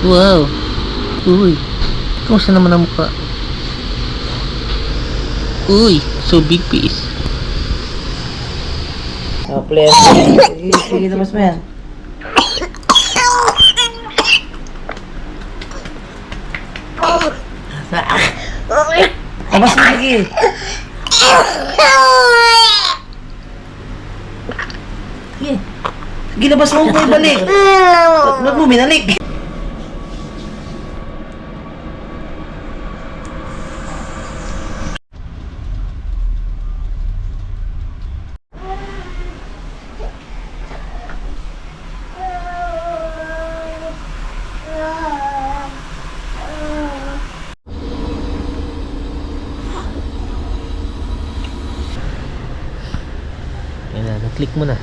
Wow! Uy! Kamusta naman ang mukha? Uy! So big piece. Oh, player. Sige, labas mo yan. Labas mo, sige. Sige. Sige, labas mo ko ibalik. Ba't mo binalik? Yan na, nag-click mo na.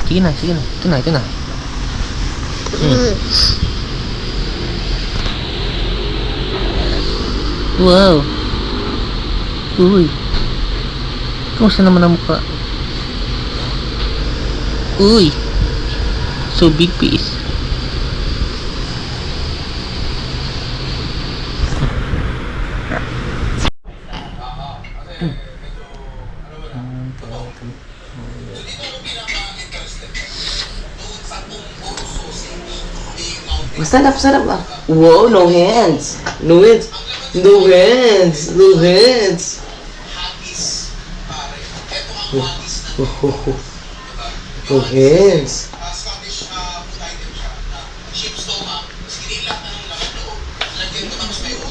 Sige na, sige na. Ito na, ito na. Wow! Uy! Kamusta naman ang mukha? Uy! So big piece. Stand up ah. Wow, no hands. No hands. No hands. No hands. No hands.